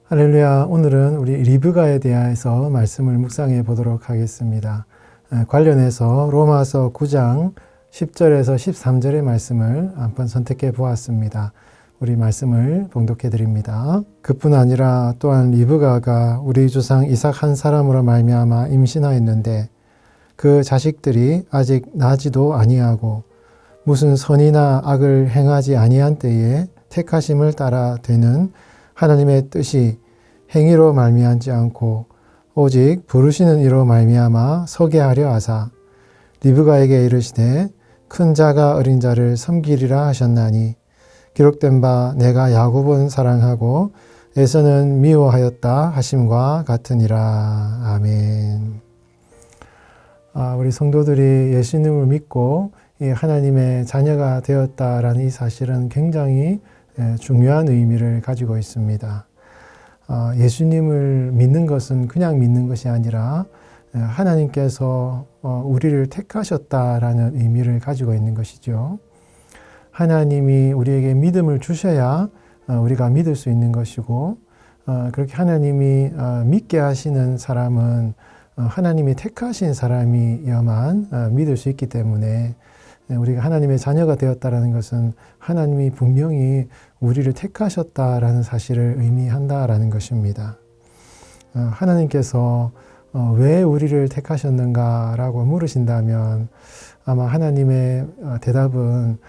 할렐루야. 오늘은 우리 리브가에 대해서 말씀을 묵상해 보도록 하겠습니다. 관련해서 로마서 9장 10절에서 13절의 말씀을 한번 선택해 보았습니다. 우리 말씀을 봉독해 드립니다. 그뿐 아니라 또한 리브가가 우리 조상 이삭 한 사람으로 말미암아 임신하였는데 그 자식들이 아직 나지도 아니하고 무슨 선이나 악을 행하지 아니한 때에 택하심을 따라 되는 하나님의 뜻이 행위로 말미암지 않고 오직 부르시는 이로 말미암아 서게 하려 하사 리브가에게 이르시되 큰 자가 어린 자를 섬기리라 하셨나니 기록된 바 내가 야곱은 사랑하고 에서는 미워하였다 하심과 같으니라. 아멘. 우리 성도들이 예수님을 믿고 하나님의 자녀가 되었다라는 이 사실은 굉장히 중요한 의미를 가지고 있습니다. 예수님을 믿는 것은 그냥 믿는 것이 아니라 하나님께서 우리를 택하셨다라는 의미를 가지고 있는 것이죠. 하나님이 우리에게 믿음을 주셔야 우리가 믿을 수 있는 것이고 그렇게 하나님이 믿게 하시는 사람은 하나님이 택하신 사람이야만 믿을 수 있기 때문에 우리가 하나님의 자녀가 되었다라는 것은 하나님이 분명히 우리를 택하셨다라는 사실을 의미한다라는 것입니다. 하나님께서 왜 우리를 택하셨는가라고 물으신다면 아마 하나님의 대답은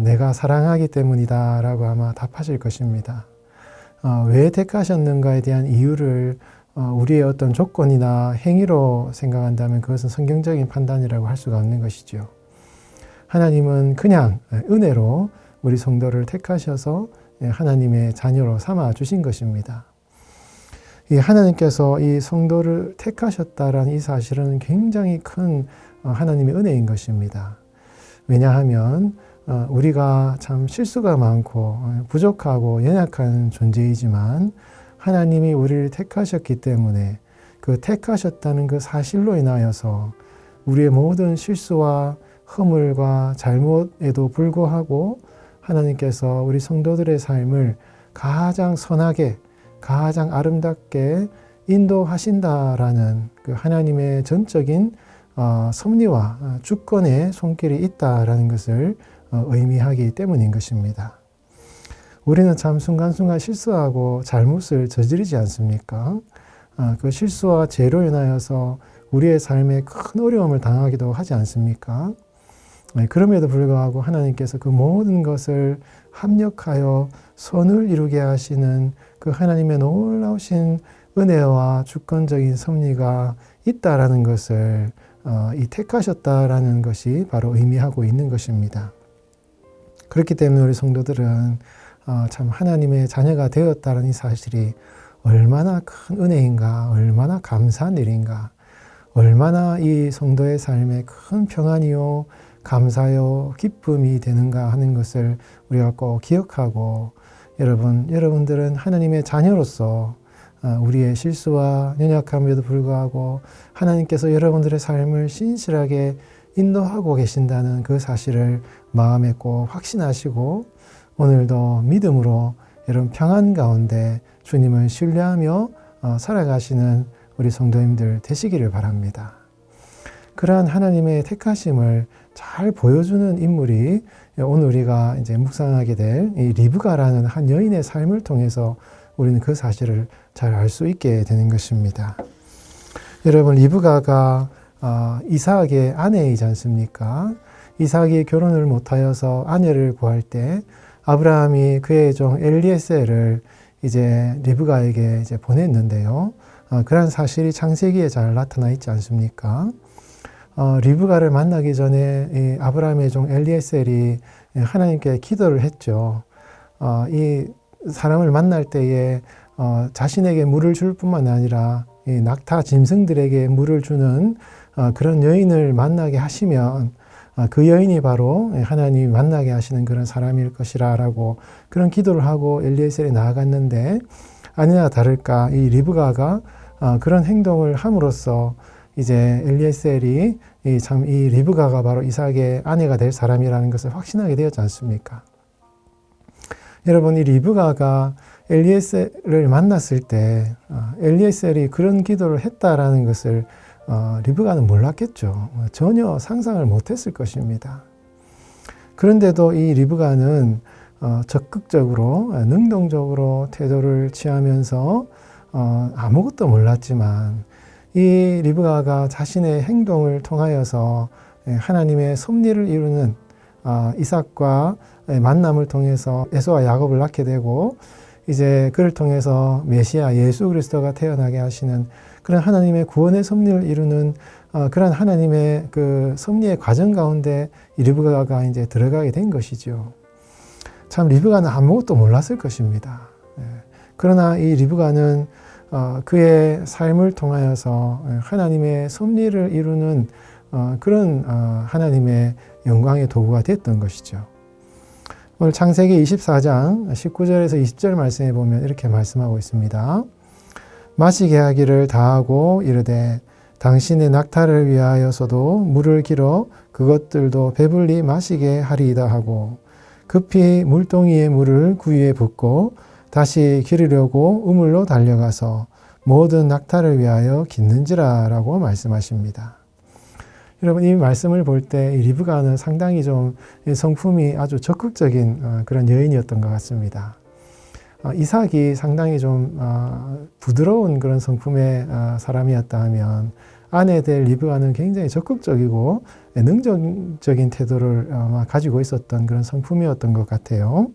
내가 사랑하기 때문이다라고 아마 답하실 것입니다. 왜 택하셨는가에 대한 이유를 우리의 어떤 조건이나 행위로 생각한다면 그것은 성경적인 판단이라고 할 수가 없는 것이죠. 하나님은 그냥 은혜로 우리 성도를 택하셔서 하나님의 자녀로 삼아 주신 것입니다. 하나님께서 이 성도를 택하셨다라는 이 사실은 굉장히 큰 하나님의 은혜인 것입니다. 왜냐하면 우리가 참 실수가 많고 부족하고 연약한 존재이지만 하나님이 우리를 택하셨기 때문에 그 택하셨다는 그 사실로 인하여서 우리의 모든 실수와 허물과 잘못에도 불구하고 하나님께서 우리 성도들의 삶을 가장 선하게, 가장 아름답게 인도하신다라는 그 하나님의 전적인 섭리와 주권의 손길이 있다라는 것을 의미하기 때문인 것입니다. 우리는 참 순간순간 실수하고 잘못을 저지르지 않습니까? 그 실수와 죄로 인하여서 우리의 삶에 큰 어려움을 당하기도 하지 않습니까? 그럼에도 불구하고 하나님께서 그 모든 것을 합력하여 선을 이루게 하시는 그 하나님의 놀라우신 은혜와 주권적인 섭리가 있다라는 것을 이 택하셨다라는 것이 바로 의미하고 있는 것입니다. 그렇기 때문에 우리 성도들은 참 하나님의 자녀가 되었다는 이 사실이 얼마나 큰 은혜인가, 얼마나 감사한 일인가, 얼마나 이 성도의 삶에 큰 평안이요, 감사요, 기쁨이 되는가 하는 것을 우리가 꼭 기억하고 여러분들은 하나님의 자녀로서 우리의 실수와 연약함에도 불구하고 하나님께서 여러분들의 삶을 신실하게 인도하고 계신다는 그 사실을 마음에 꼭 확신하시고 오늘도 믿음으로 여러분 평안 가운데 주님을 신뢰하며 살아가시는 우리 성도님들 되시기를 바랍니다. 그러한 하나님의 택하심을 잘 보여주는 인물이 오늘 우리가 이제 묵상하게 될 이 리브가라는 한 여인의 삶을 통해서 우리는 그 사실을 잘 알 수 있게 되는 것입니다. 여러분, 리브가가 이삭의 아내이지 않습니까? 이삭이 결혼을 못하여서 아내를 구할 때 아브라함이 그의 종 엘리에셀을 이제 리브가에게 이제 보냈는데요. 그런 사실이 창세기에 잘 나타나 있지 않습니까? 리브가를 만나기 전에 이 아브라함의 종 엘리에셀이 하나님께 기도를 했죠. 이 사람을 만날 때에 자신에게 물을 줄 뿐만 아니라 이 낙타 짐승들에게 물을 주는 그런 여인을 만나게 하시면 그 여인이 바로 하나님이 만나게 하시는 그런 사람일 것이라 라고 그런 기도를 하고 엘리에셀이 나아갔는데 아니나 다를까 이 리브가가 그런 행동을 함으로써 이제 엘리에셀이 참 이 리브가가 바로 이삭의 아내가 될 사람이라는 것을 확신하게 되었지 않습니까? 여러분, 이 리브가가 엘리에셀을 만났을 때 엘리에셀이 그런 기도를 했다라는 것을 리브가는 몰랐겠죠. 전혀 상상을 못했을 것입니다. 그런데도 이 리브가는 적극적으로 능동적으로 태도를 취하면서 아무것도 몰랐지만 이 리브가가 자신의 행동을 통하여서 하나님의 섭리를 이루는 이삭과 만남을 통해서 에서와 야곱을 낳게 되고 이제 그를 통해서 메시아 예수 그리스도가 태어나게 하시는 그런 하나님의 구원의 섭리를 이루는 그런 하나님의 그 섭리의 과정 가운데 이 리브가가 이제 들어가게 된 것이죠. 참 리브가는 아무것도 몰랐을 것입니다. 그러나 이 리브가는 그의 삶을 통하여서 하나님의 섭리를 이루는 그런 하나님의 영광의 도구가 됐던 것이죠. 오늘 창세기 24장 19절에서 20절 말씀에 보면 이렇게 말씀하고 있습니다. 마시게 하기를 다하고 이르되 당신의 낙타를 위하여서도 물을 길어 그것들도 배불리 마시게 하리이다 하고 급히 물동이의 물을 구유에 붓고 다시 기르려고 우물로 달려가서 모든 낙타를 위하여 깃는지라 라고 말씀하십니다. 여러분 이 말씀을 볼 때 리브가는 상당히 좀 성품이 아주 적극적인 그런 여인이었던 것 같습니다. 이삭이 상당히 좀 부드러운 그런 성품의 사람이었다 하면 아내 될 리브가는 굉장히 적극적이고 능동적인 태도를 가지고 있었던 그런 성품이었던 것 같아요.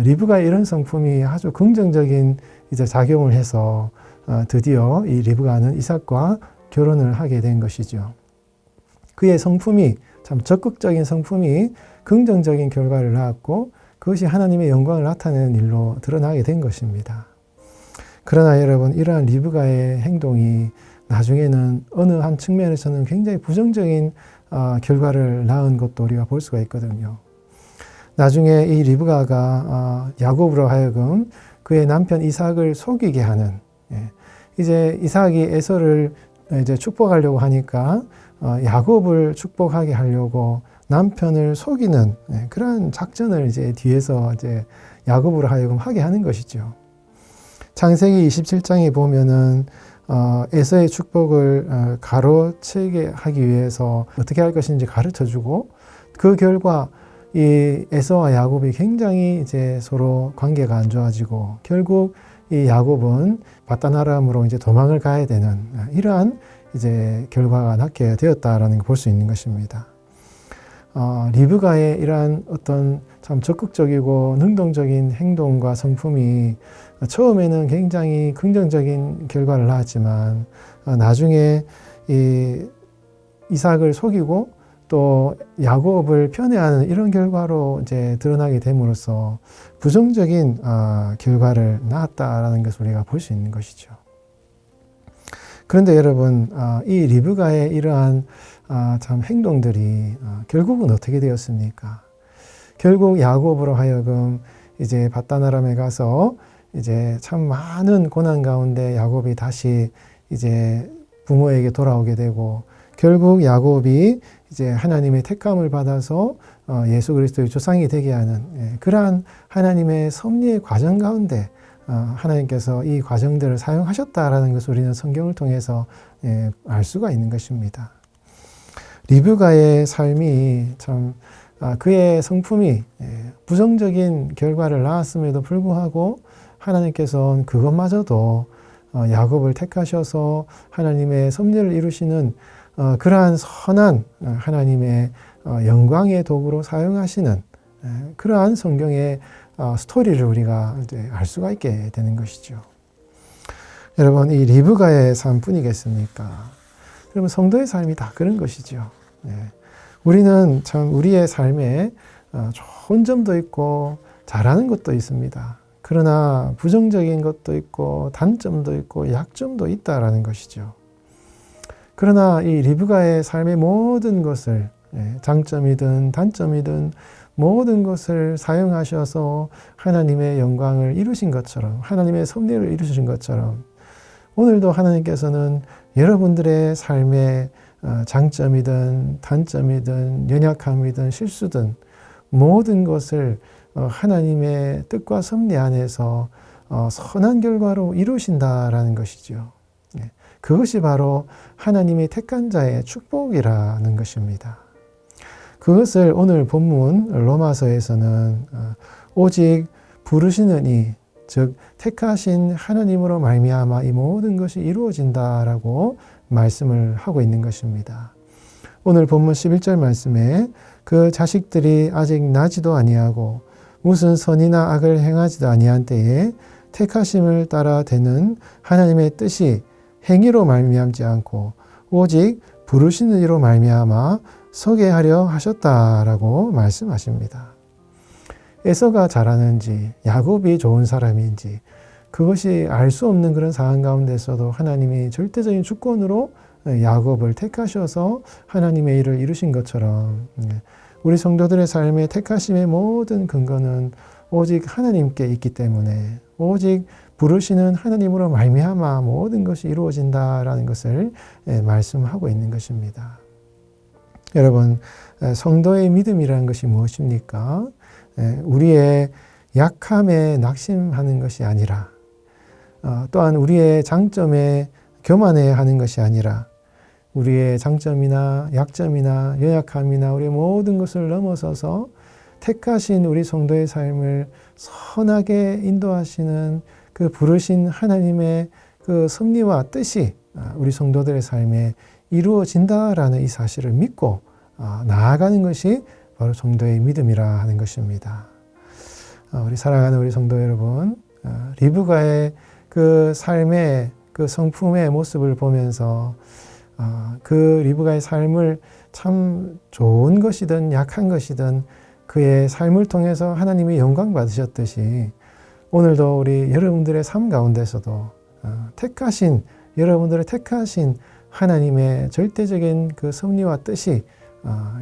리브가의 이런 성품이 아주 긍정적인 이제 작용을 해서 드디어 이 리브가는 이삭과 결혼을 하게 된 것이죠. 그의 성품이 참 적극적인 성품이 긍정적인 결과를 낳았고 그것이 하나님의 영광을 나타내는 일로 드러나게 된 것입니다. 그러나 여러분 이러한 리브가의 행동이 나중에는 어느 한 측면에서는 굉장히 부정적인 결과를 낳은 것도 우리가 볼 수가 있거든요. 나중에 이 리브가가 야곱으로 하여금 그의 남편 이삭을 속이게 하는 이제 이삭이 에서를 이제 축복하려고 하니까 야곱을 축복하게 하려고 남편을 속이는 그러한 작전을 이제 뒤에서 이제 야곱으로 하여금 하게 하는 것이죠. 창세기 27장에 보면은 에서의 축복을 가로채게 하기 위해서 어떻게 할 것인지 가르쳐주고 그 결과 이 에서와 야곱이 굉장히 이제 서로 관계가 안 좋아지고 결국 이 야곱은 바단 아람으로 이제 도망을 가야 되는 이러한 이제 결과가 낳게 되었다라는 걸 볼 수 있는 것입니다. 리브가의 이러한 어떤 참 적극적이고 능동적인 행동과 성품이 처음에는 굉장히 긍정적인 결과를 낳았지만 나중에 이 이삭을 속이고 또 야곱을 편애하는 이런 결과로 이제 드러나게 됨으로써 부정적인 결과를 낳았다라는 것을 우리가 볼 수 있는 것이죠. 그런데 여러분 이 리브가의 이러한 참 행동들이 결국은 어떻게 되었습니까? 결국 야곱으로 하여금 이제 바단 아람에 가서 이제 참 많은 고난 가운데 야곱이 다시 이제 부모에게 돌아오게 되고 결국 야곱이 이제 하나님의 택함을 받아서 예수 그리스도의 조상이 되게 하는 그러한 하나님의 섭리의 과정 가운데 하나님께서 이 과정들을 사용하셨다라는 것을 우리는 성경을 통해서 알 수가 있는 것입니다. 리브가의 삶이 참 그의 성품이 부정적인 결과를 낳았음에도 불구하고 하나님께서는 그것마저도 야곱을 택하셔서 하나님의 섭리를 이루시는 그러한 선한 하나님의 영광의 도구로 사용하시는 그러한 성경의 스토리를 우리가 이제 알 수가 있게 되는 것이죠. 여러분, 이 리브가의 삶뿐이겠습니까? 여러분, 성도의 삶이 다 그런 것이죠. 우리는 참 우리의 삶에 좋은 점도 있고 잘하는 것도 있습니다. 그러나 부정적인 것도 있고 단점도 있고 약점도 있다라는 것이죠. 그러나 이 리브가의 삶의 모든 것을 장점이든 단점이든 모든 것을 사용하셔서 하나님의 영광을 이루신 것처럼 하나님의 섭리를 이루신 것처럼 오늘도 하나님께서는 여러분들의 삶의 장점이든 단점이든 연약함이든 실수든 모든 것을 하나님의 뜻과 섭리 안에서 선한 결과로 이루신다라는 것이죠. 그것이 바로 하나님이 택한 자의 축복이라는 것입니다. 그것을 오늘 본문 로마서에서는 오직 부르시는 이, 즉 택하신 하나님으로 말미암아 이 모든 것이 이루어진다라고 말씀을 하고 있는 것입니다. 오늘 본문 11절 말씀에 그 자식들이 아직 나지도 아니하고 무슨 선이나 악을 행하지도 아니한 때에 택하심을 따라 되는 하나님의 뜻이 행위로 말미암지 않고 오직 부르시는 이로 말미암아 서게 하려 하셨다라고 말씀하십니다. 에서가 잘하는지 야곱이 좋은 사람인지 그것이 알 수 없는 그런 상황 가운데서도 하나님이 절대적인 주권으로 야곱을 택하셔서 하나님의 일을 이루신 것처럼 우리 성도들의 삶의 택하심의 모든 근거는 오직 하나님께 있기 때문에 오직 부르시는 하나님으로 말미암아 모든 것이 이루어진다라는 것을 말씀하고 있는 것입니다. 여러분, 성도의 믿음이라는 것이 무엇입니까? 우리의 약함에 낙심하는 것이 아니라 또한 우리의 장점에 교만해야 하는 것이 아니라 우리의 장점이나 약점이나 연약함이나 우리의 모든 것을 넘어서서 택하신 우리 성도의 삶을 선하게 인도하시는 그 부르신 하나님의 그 섭리와 뜻이 우리 성도들의 삶에 이루어진다라는 이 사실을 믿고 나아가는 것이 바로 성도의 믿음이라 하는 것입니다. 우리 사랑하는 우리 성도 여러분, 리브가의 그 삶의 그 성품의 모습을 보면서 그 리브가의 삶을 참 좋은 것이든 약한 것이든 그의 삶을 통해서 하나님이 영광 받으셨듯이 오늘도 우리 여러분들의 삶 가운데서도 택하신 여러분들의 택하신 하나님의 절대적인 그 섭리와 뜻이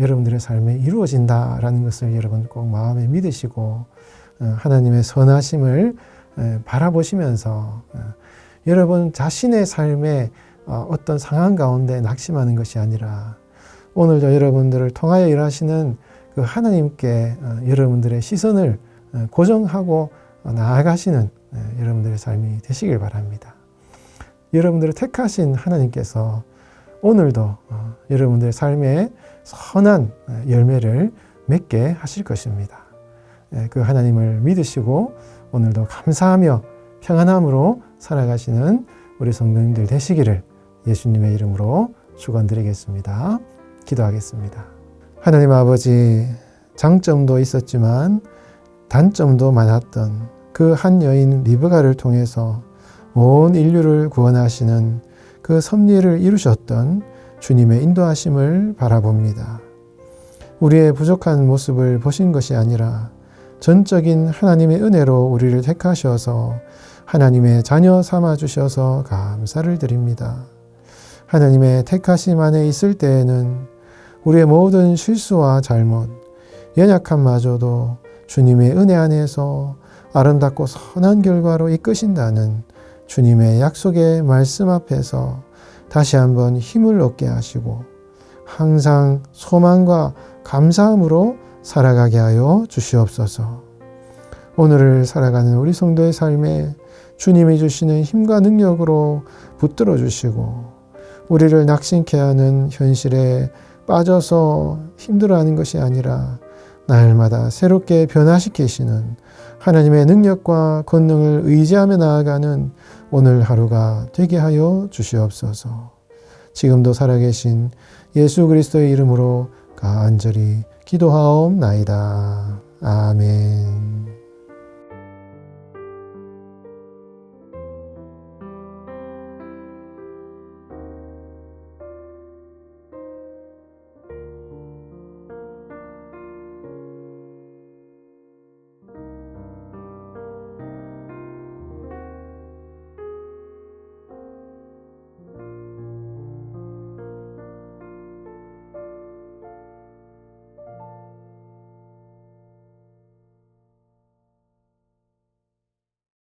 여러분들의 삶에 이루어진다라는 것을 여러분 꼭 마음에 믿으시고 하나님의 선하심을 바라보시면서 여러분 자신의 삶에 어떤 상황 가운데 낙심하는 것이 아니라 오늘도 여러분들을 통하여 일하시는 그 하나님께 여러분들의 시선을 고정하고 나아가시는 여러분들의 삶이 되시길 바랍니다. 여러분들을 택하신 하나님께서 오늘도 여러분들의 삶에 선한 열매를 맺게 하실 것입니다. 그 하나님을 믿으시고 오늘도 감사하며 평안함으로 살아가시는 우리 성도님들 되시기를 예수님의 이름으로 축원드리겠습니다. 기도하겠습니다. 하나님 아버지, 장점도 있었지만 단점도 많았던 그 한 여인 리브가를 통해서 온 인류를 구원하시는 그 섭리를 이루셨던 주님의 인도하심을 바라봅니다. 우리의 부족한 모습을 보신 것이 아니라 전적인 하나님의 은혜로 우리를 택하셔서 하나님의 자녀 삼아 주셔서 감사를 드립니다. 하나님의 택하심 안에 있을 때에는 우리의 모든 실수와 잘못, 연약함마저도 주님의 은혜 안에서 아름답고 선한 결과로 이끄신다는 주님의 약속의 말씀 앞에서 다시 한번 힘을 얻게 하시고 항상 소망과 감사함으로 살아가게 하여 주시옵소서. 오늘을 살아가는 우리 성도의 삶에 주님이 주시는 힘과 능력으로 붙들어 주시고 우리를 낙심케 하는 현실에 빠져서 힘들어하는 것이 아니라 날마다 새롭게 변화시키시는 하나님의 능력과 권능을 의지하며 나아가는 오늘 하루가 되게 하여 주시옵소서. 지금도 살아계신 예수 그리스도의 이름으로 간절히 기도하옵나이다. 아멘.